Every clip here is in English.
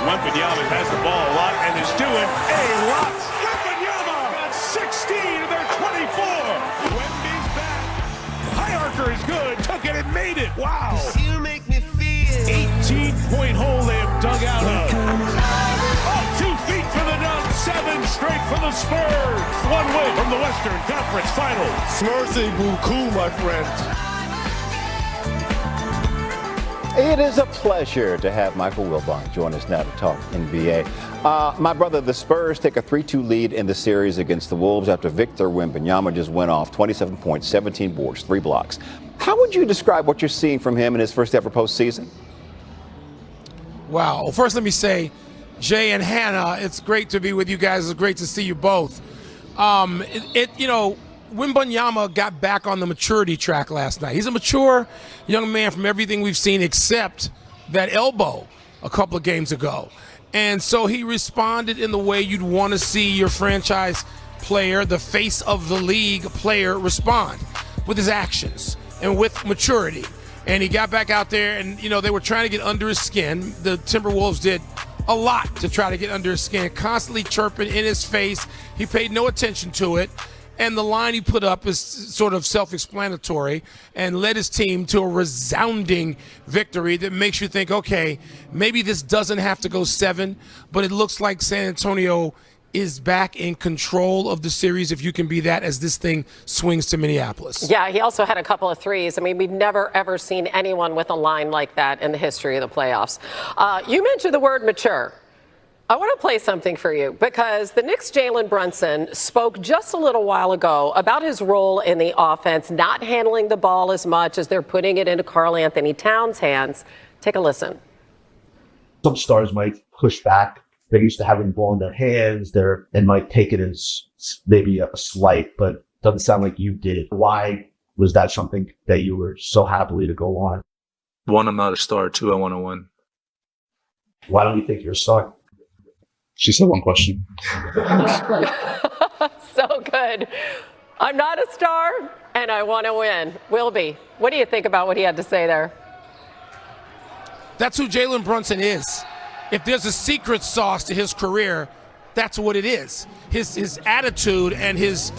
Wembanyama has the ball a lot and is doing a lot. Wembanyama got 16 of their 24. Wemby's back. High archer is good. Took it and made it. Wow. You make me feel 18-point hole they have dug out of. Oh, 2 feet for the dunk. 7 straight for the Spurs. 1 win from the Western Conference Finals. Merci beaucoup, my friend. It is a pleasure to have Michael Wilbon join us now to talk NBA. My brother, the Spurs take a 3-2 lead in the series against the Wolves after Victor Wembanyama just went off 27 points, 17 boards, 3 blocks. How would you describe what you're seeing from him in his first ever postseason? Wow. Well, first let me say, Jay and Hannah, it's great to be with you guys. It's great to see you both. Wembanyama got back on the maturity track last night. He's a mature young man from everything we've seen except that elbow a couple of games ago. And so he responded in the way you'd want to see your franchise player, the face of the league player, respond, with his actions and with maturity. And he got back out there and, they were trying to get under his skin. The Timberwolves did a lot to try to get under his skin, constantly chirping in his face. He paid no attention to it. And the line he put up is sort of self-explanatory and led his team to a resounding victory that makes you think, okay, maybe this doesn't have to go 7, but it looks like San Antonio is back in control of the series, if you can be that, as this thing swings to Minneapolis. Yeah, he also had a couple of threes. I mean, we've never, ever seen anyone with a line like that in the history of the playoffs. You mentioned the word mature. I want to play something for you because the Knicks' Jalen Brunson spoke just a little while ago about his role in the offense, not handling the ball as much as they're putting it into Karl Anthony Towns' hands. Take a listen. Some stars might push back. They're used to having the ball in their hands and might take it as maybe a slight, but it doesn't sound like you did. Why was that something that you were so happily to go on? 1, I'm not a star. 2, I want to win. Why don't you think you're a star? She said one question. So good. I'm not a star, and I want to win. Wilby, what do you think about what he had to say there? That's who Jalen Brunson is. If there's a secret sauce to his career, that's what it is. His attitude and his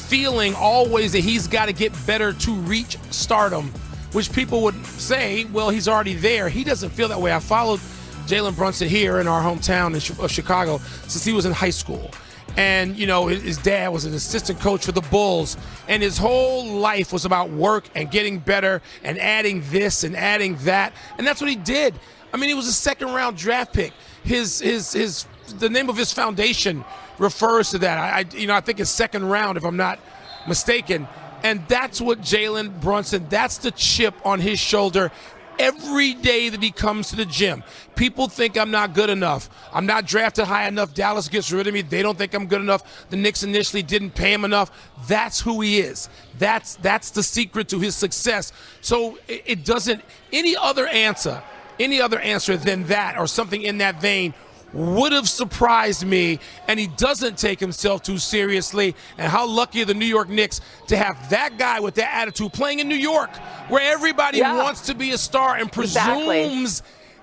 feeling always that he's got to get better to reach stardom, which people would say, well, he's already there. He doesn't feel that way. I followed Jalen Brunson here in our hometown of Chicago since he was in high school. And, his dad was an assistant coach for the Bulls. And his whole life was about work and getting better and adding this and adding that. And that's what he did. I mean, he was a second-round draft pick. The name of his foundation refers to that. I think it's second round, if I'm not mistaken. And that's what Jalen Brunson, that's the chip on his shoulder. Every day that he comes to the gym, people think I'm not good enough. I'm not drafted high enough. Dallas gets rid of me. They don't think I'm good enough. The Knicks initially didn't pay him enough. That's who he is. That's the secret to his success. So it doesn't, any other answer than that or something in that vein would have surprised me, and he doesn't take himself too seriously. And how lucky are the New York Knicks to have that guy with that attitude playing in New York, where everybody wants to be a star and presumes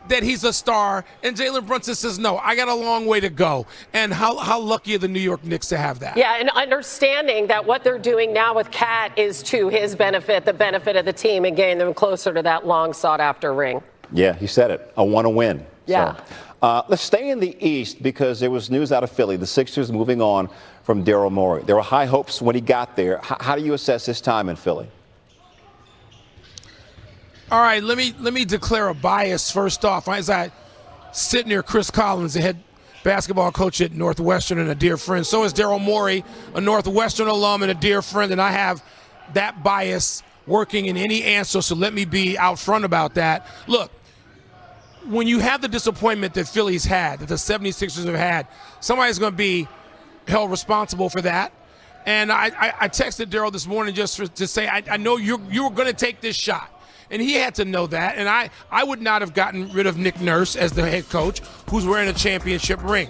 that he's a star. And Jalen Brunson says, no, I got a long way to go. And how lucky are the New York Knicks to have that? Yeah, and understanding that what they're doing now with Cat is to his benefit, the benefit of the team, and getting them closer to that long sought-after ring. Yeah, you said it. I want to win. Yeah. So, let's stay in the East because there was news out of Philly. The Sixers moving on from Daryl Morey. There were high hopes when he got there. How do you assess his time in Philly? All right, let me declare a bias first off. As I sit near Chris Collins, the head basketball coach at Northwestern and a dear friend. So is Daryl Morey, a Northwestern alum and a dear friend, and I have that bias working in any answer, so let me be out front about that. Look, when you have the disappointment that Philly's had, that the 76ers have had, somebody's going to be held responsible for that. And I texted Daryl this morning just to say, I know you were going to take this shot. And he had to know that. And I would not have gotten rid of Nick Nurse as the head coach, who's wearing a championship ring.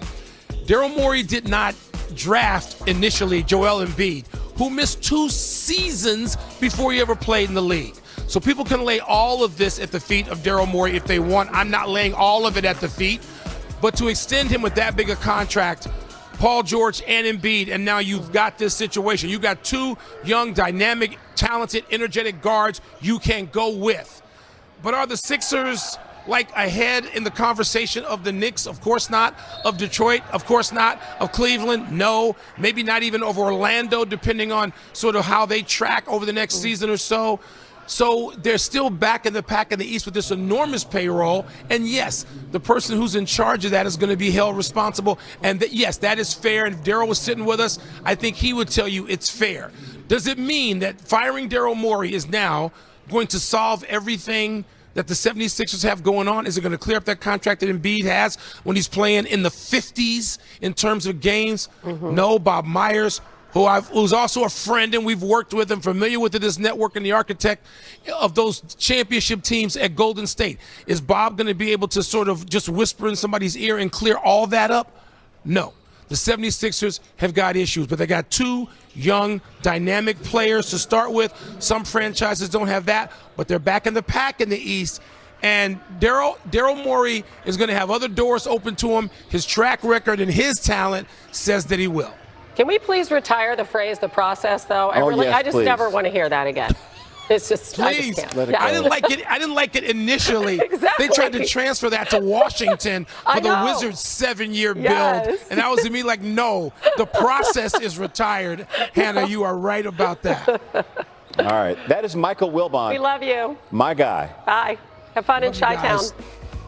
Daryl Morey did not draft initially Joel Embiid, who missed 2 seasons before he ever played in the league. So people can lay all of this at the feet of Daryl Morey if they want. I'm not laying all of it at the feet But to extend him with that big a contract, Paul George and Embiid, and now you've got this situation. You've got two young, dynamic, talented, energetic guards you can go with. But are the Sixers like ahead in the conversation of the Knicks? Of course not. Of Detroit? Of course not. Of Cleveland? No. Maybe not even of Orlando, depending on sort of how they track over the next season or so. So they're still back in the pack in the East with this enormous payroll. And yes, the person who's in charge of that is going to be held responsible. And yes, that is fair. And if Daryl was sitting with us, I think he would tell you it's fair. Does it mean that firing Daryl Morey is now going to solve everything that the 76ers have going on? Is it going to clear up that contract that Embiid has when he's playing in the 50s in terms of games? No. Bob Myers, who's also a friend, and we've worked with him, familiar with this network and the architect of those championship teams at Golden State. Is Bob going to be able to sort of just whisper in somebody's ear and clear all that up? No. The 76ers have got issues, but they got two young, dynamic players to start with. Some franchises don't have that, but they're back in the pack in the East. And Daryl Morey is going to have other doors open to him. His track record and his talent says that he will. Can we please retire the phrase "the process"? Though I just never want to hear that again. It's just please. I just can't. I didn't like it initially. Exactly. They tried to transfer that to Washington for the Wizards' 7-year build, and that was to me like, no, the process is retired. Hannah, you are right about that. All right, that is Michael Wilbon. We love you. My guy. Bye. Have fun in Chi-Town.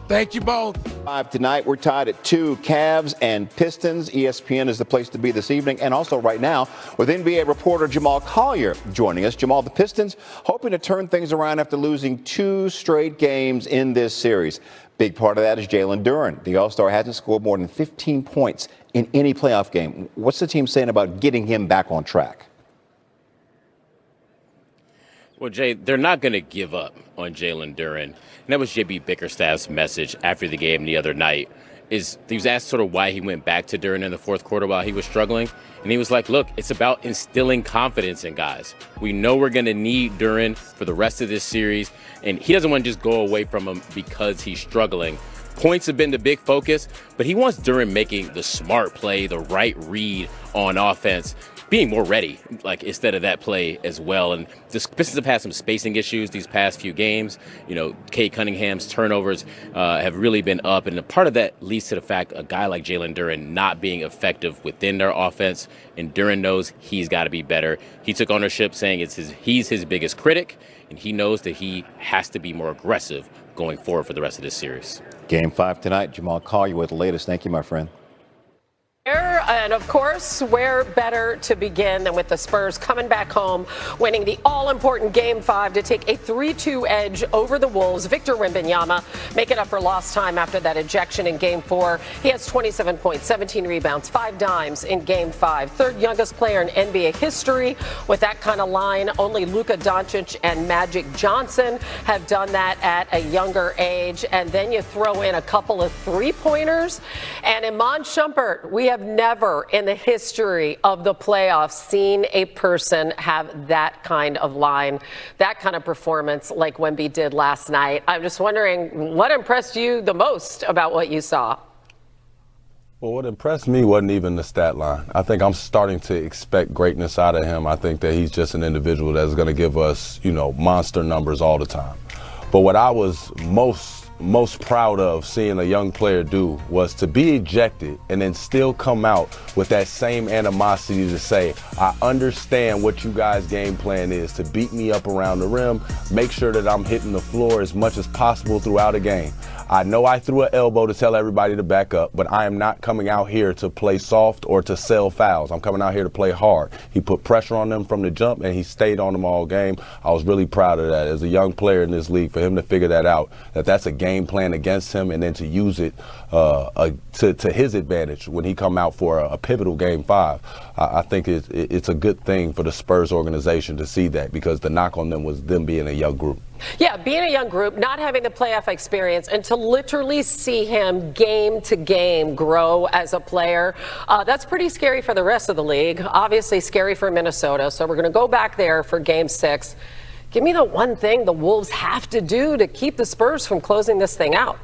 Thank you both. 5 tonight. We're tied at 2. Cavs and Pistons. ESPN is the place to be this evening. And also right now with NBA reporter Jamal Collier joining us. Jamal, the Pistons hoping to turn things around after losing 2 straight games in this series. Big part of that is Jalen Duren. The All-Star hasn't scored more than 15 points in any playoff game. What's the team saying about getting him back on track? Well, Jay, they're not going to give up on Jalen Duren. And that was J.B. Bickerstaff's message after the game the other night. He was asked sort of why he went back to Duren in the fourth quarter while he was struggling. And he was like, look, it's about instilling confidence in guys. We know we're going to need Duren for the rest of this series. And he doesn't want to just go away from him because he's struggling. Points have been the big focus, but he wants Duren making the smart play, the right read on offense, being more ready, like instead of that play as well. And the Pistons have had some spacing issues these past few games. You know, Cade Cunningham's turnovers have really been up, and a part of that leads to the fact a guy like Jalen Duren not being effective within their offense. And Duren knows he's got to be better. He took ownership, saying he's his biggest critic, and he knows that he has to be more aggressive going forward for the rest of this series. Game 5 tonight. Jamal Collier with the latest. Thank you, my friend. And of course, where better to begin than with the Spurs coming back home, winning the all-important Game 5 to take a 3-2 edge over the Wolves. Victor Wembanyama making up for lost time after that ejection in Game 4. He has 27 points, 17 rebounds, 5 dimes in Game 5. Third youngest player in NBA history with that kind of line. Only Luka Doncic and Magic Johnson have done that at a younger age. And then you throw in a couple of three-pointers. And Iman Shumpert, we have never in the history of the playoffs seen a person have that kind of line, that kind of performance like Wemby did last night. I'm just wondering, what impressed you the most about what you saw? Well, what impressed me wasn't even the stat line. I think I'm starting to expect greatness out of him. I think that he's just an individual that's going to give us, monster numbers all the time. But what I was most proud of seeing a young player do was to be ejected and then still come out with that same animosity to say, I understand what you guys' game plan is, to beat me up around the rim, make sure that I'm hitting the floor as much as possible throughout a game. I know I threw an elbow to tell everybody to back up, but I am not coming out here to play soft or to sell fouls. I'm coming out here to play hard. He put pressure on them from the jump, and he stayed on them all game. I was really proud of that. As a young player in this league, for him to figure that out, that's a game plan against him, and then to use it to his advantage when he come out for a pivotal Game 5. I think it's a good thing for the Spurs organization to see that, because the knock on them was them being a young group. Yeah, being a young group, not having the playoff experience, and to literally see him game to game grow as a player, that's pretty scary for the rest of the league. Obviously scary for Minnesota, so we're going to go back there for Game 6. Give me the one thing the Wolves have to do to keep the Spurs from closing this thing out.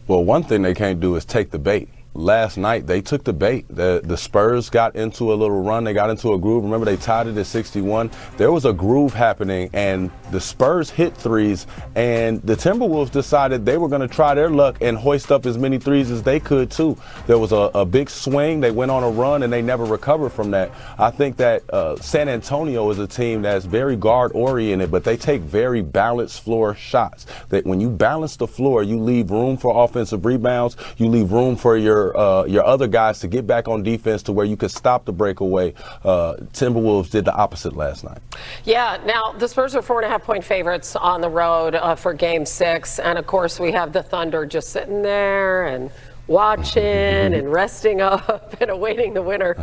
Well, one thing they can't do is take the bait. Last night, they took the bait. The Spurs got into a little run. They got into a groove. Remember, they tied it at 61. There was a groove happening, and the Spurs hit threes, and the Timberwolves decided they were going to try their luck and hoist up as many threes as they could, too. There was a big swing. They went on a run, and they never recovered from that. I think that San Antonio is a team that's very guard-oriented, but they take very balanced floor shots. That when you balance the floor, you leave room for offensive rebounds. You leave room for your other guys to get back on defense to where you could stop the breakaway. Timberwolves did the opposite last night. Yeah, now the Spurs are 4.5-point favorites on the road for Game 6. And, of course, we have the Thunder just sitting there and watching and resting up and awaiting the winner.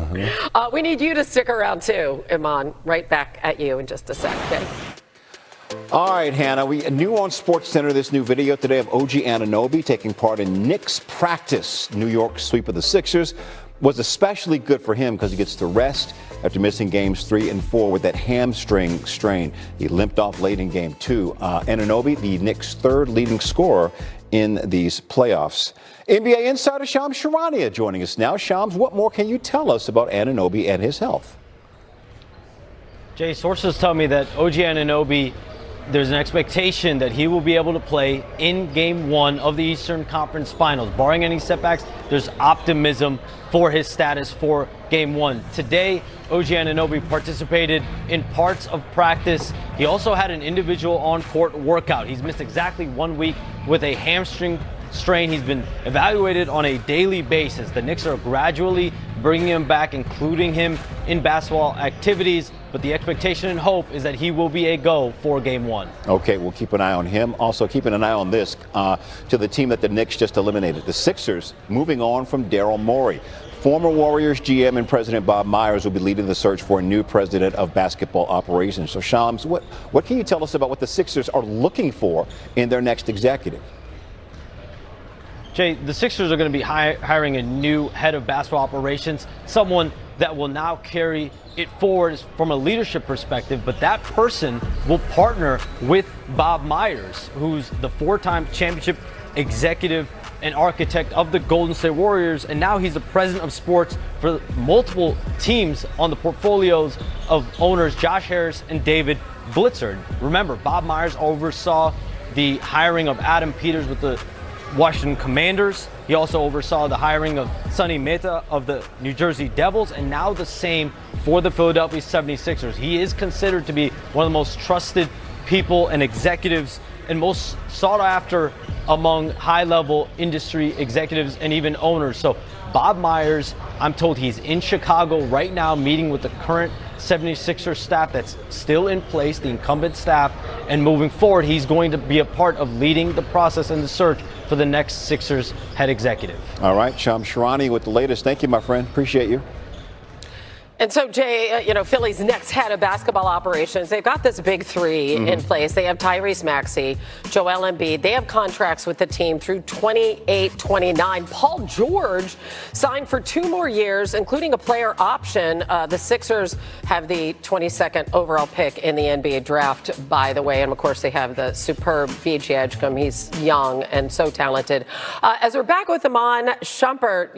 We need you to stick around, too, Iman. Right back at you in just a sec, okay? All right, Hannah, we new on SportsCenter, this new video today of OG Anunoby taking part in Knicks practice. New York's sweep of the Sixers was especially good for him because he gets to rest after missing games 3 and 4 with that hamstring strain. He limped off late in game 2. Anunoby, the Knicks' third leading scorer in these playoffs. NBA insider Shams Charania joining us now. Shams, what more can you tell us about Anunoby and his health? Jay, sources tell me that OG Anunoby, there's an expectation that he will be able to play in Game 1 of the Eastern Conference Finals. Barring any setbacks, there's optimism for his status for Game 1. Today, OG Anunoby participated in parts of practice. He also had an individual on-court workout. He's missed exactly 1 week with a hamstring strain. He's been evaluated on a daily basis. The Knicks are gradually bringing him back, including him in basketball activities. But the expectation and hope is that he will be a go for Game 1. Okay, we'll keep an eye on him. Also, keeping an eye on this to the team that the Knicks just eliminated. The Sixers moving on from Daryl Morey. Former Warriors GM and President Bob Myers will be leading the search for a new president of basketball operations. So, Shams, what can you tell us about what the Sixers are looking for in their next executive? Jay, the Sixers are going to be hiring a new head of basketball operations, someone that will now carry it forward from a leadership perspective, but that person will partner with Bob Myers, who's the 4-time championship executive and architect of the Golden State Warriors, and now he's the president of sports for multiple teams on the portfolios of owners Josh Harris and David Blitzer. Remember, Bob Myers oversaw the hiring of Adam Peters with the Washington Commanders. He also oversaw the hiring of Sonny Mehta of the New Jersey Devils, and now the same for the Philadelphia 76ers. He is considered to be one of the most trusted people and executives and most sought after among high-level industry executives and even owners. So Bob Myers, I'm told he's in Chicago right now meeting with the current 76ers staff that's still in place, the incumbent staff, and moving forward, he's going to be a part of leading the process and the search for the next Sixers head executive. All right, Shams Charania with the latest. Thank you, my friend. Appreciate you. And so, Jay, Philly's next head of basketball operations, they've got this big three in place. They have Tyrese Maxey, Joel Embiid. They have contracts with the team through 28-29. Paul George signed for 2 more years, including a player option. The Sixers have the 22nd overall pick in the NBA draft, by the way. And, of course, they have the superb VJ Edgecombe. He's young and so talented. As we're back with him on, Shumpert,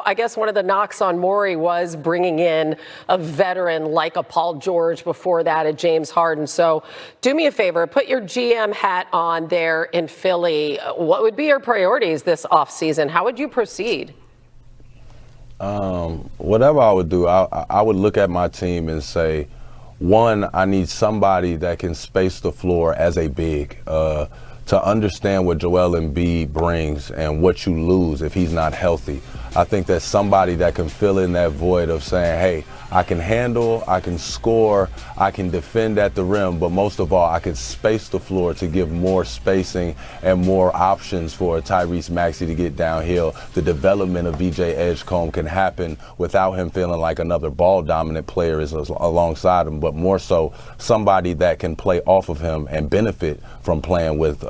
I guess one of the knocks on Morey was bringing in a veteran like a Paul George, before that a James Harden. So do me a favor, put your GM hat on there in Philly. What would be your priorities this offseason? How would you proceed? Whatever I would do, I would look at my team and say, one, I need somebody that can space the floor as a big, to understand what Joel Embiid brings and what you lose if he's not healthy. I think that somebody that can fill in that void of saying, hey, I can handle, I can score, I can defend at the rim, but most of all, I can space the floor to give more spacing and more options for Tyrese Maxey to get downhill. The development of VJ Edgecombe can happen without him feeling like another ball-dominant player is alongside him, but more so somebody that can play off of him and benefit from playing with,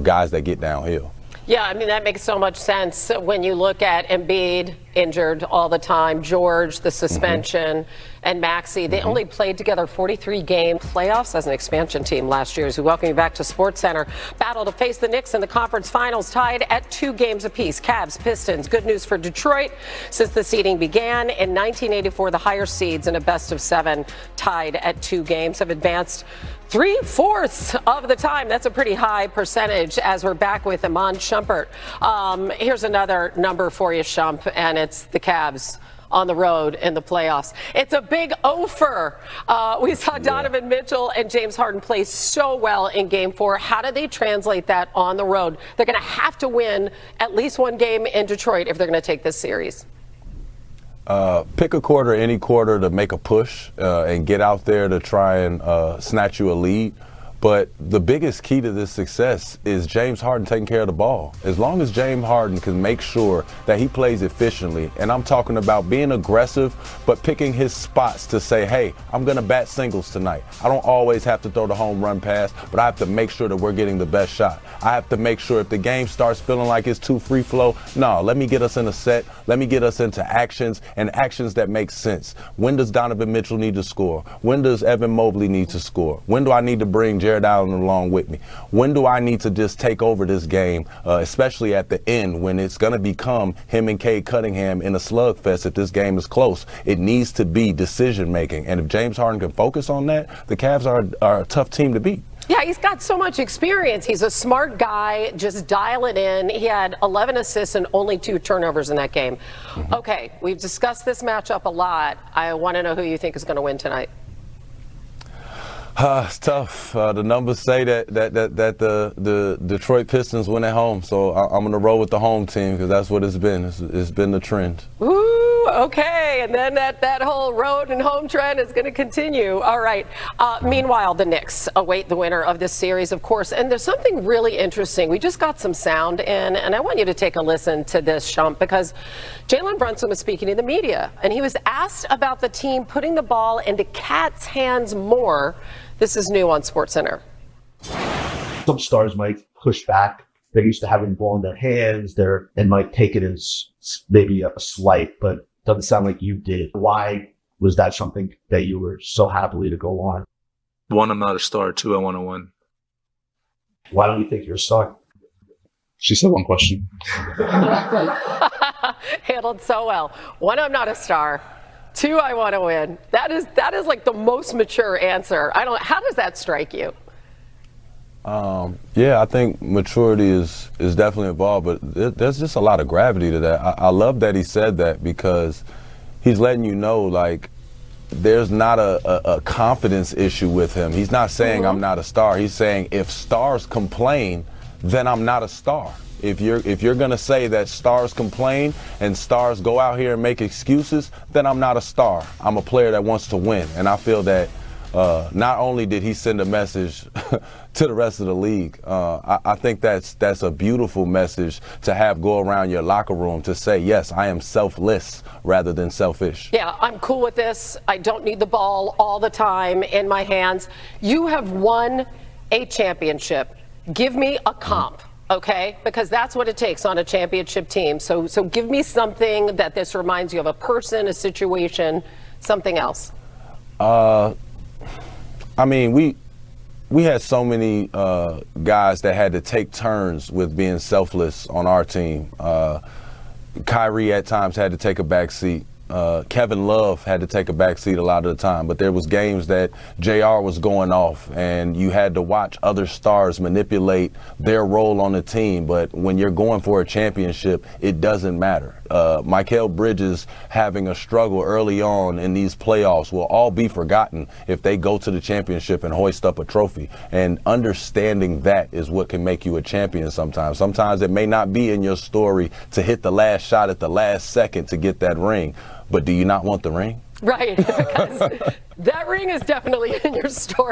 guys that get downhill. Yeah, I mean, that makes so much sense when you look at Embiid, injured all the time. George, the suspension, and Maxey. They only played together 43 game playoffs as an expansion team last year. As we welcome you back to SportsCenter. Battle to face the Knicks in the conference finals, tied at 2 games apiece. Cavs, Pistons. Good news for Detroit. Since the seeding began in 1984, the higher seeds in a best-of-7 tied at 2 games have advanced 3/4 of the time. That's a pretty high percentage as we're back with Iman Shumpert. Here's another number for you, Shump, and it's the Cavs on the road in the playoffs. It's a big offer. We saw Donovan Mitchell and James Harden play so well in Game 4. How do they translate that on the road? They're going to have to win at least one game in Detroit if they're going to take this series. Pick a quarter, any quarter, to make a push and get out there to try and snatch you a lead. But the biggest key to this success is James Harden taking care of the ball. As long as James Harden can make sure that he plays efficiently, and I'm talking about being aggressive, but picking his spots to say, hey, I'm going to bat singles tonight. I don't always have to throw the home run pass, but I have to make sure that we're getting the best shot. I have to make sure if the game starts feeling like it's too free flow, no, let me get us in a set. Let me get us into actions, and actions that make sense. When does Donovan Mitchell need to score? When does Evan Mobley need to score? When do I need to bring Jared Allen along with me? When do I need to just take over this game, especially at the end when it's going to become him and Cade Cunningham in a slugfest if this game is close? It needs to be decision making. And if James Harden can focus on that, the Cavs are a tough team to beat. Yeah, he's got so much experience. He's a smart guy. Just dial it in. He had 11 assists and only 2 turnovers in that game. Okay, we've discussed this matchup a lot. I want to know who you think is going to win tonight. It's tough. The numbers say that the Detroit Pistons win at home, so I'm going to roll with the home team because that's what it's been. It's been the trend. Ooh, okay, and then that whole road and home trend is going to continue. All right. Meanwhile, the Knicks await the winner of this series, of course, and there's something really interesting. We just got some sound in, and I want you to take a listen to this, Shump, because Jalen Brunson was speaking to the media, and he was asked about the team putting the ball into Cat's hands more. This is new on SportsCenter. Some stars might push back. They're used to having the ball in their hands and might take it as maybe a slight, but doesn't sound like you did. Why was that something that you were so happily to go on? 1, I'm not a star. 2, I want to win. Why don't you think you're a star? She said one question. Handled so well. 1, I'm not a star. 2, I want to win. That is like the most mature answer. How does that strike you? Yeah, I think maturity is definitely involved, but there's just a lot of gravity to that. I love that he said that because he's letting you know, like, there's not a confidence issue with him. He's not saying I'm not a star. He's saying if stars complain, then I'm not a star. If you're going to say that stars complain and stars go out here and make excuses, then I'm not a star. I'm a player that wants to win. And I feel that not only did he send a message to the rest of the league, I think that's a beautiful message to have go around your locker room to say, yes, I am selfless rather than selfish. Yeah, I'm cool with this. I don't need the ball all the time in my hands. You have won a championship. Give me a comp. Okay, because that's what it takes on a championship team. So give me something that this reminds you of, a person, a situation, something else. I mean, we had so many guys that had to take turns with being selfless on our team. Kyrie at times had to take a back seat. Kevin Love had to take a back seat a lot of the time, but there was games that JR was going off and you had to watch other stars manipulate their role on the team. But when you're going for a championship, it doesn't matter. Mikal Bridges having a struggle early on in these playoffs will all be forgotten if they go to the championship and hoist up a trophy. And understanding that is what can make you a champion sometimes. Sometimes it may not be in your story to hit the last shot at the last second to get that ring. But do you not want the ring? Right, because that ring is definitely in your story.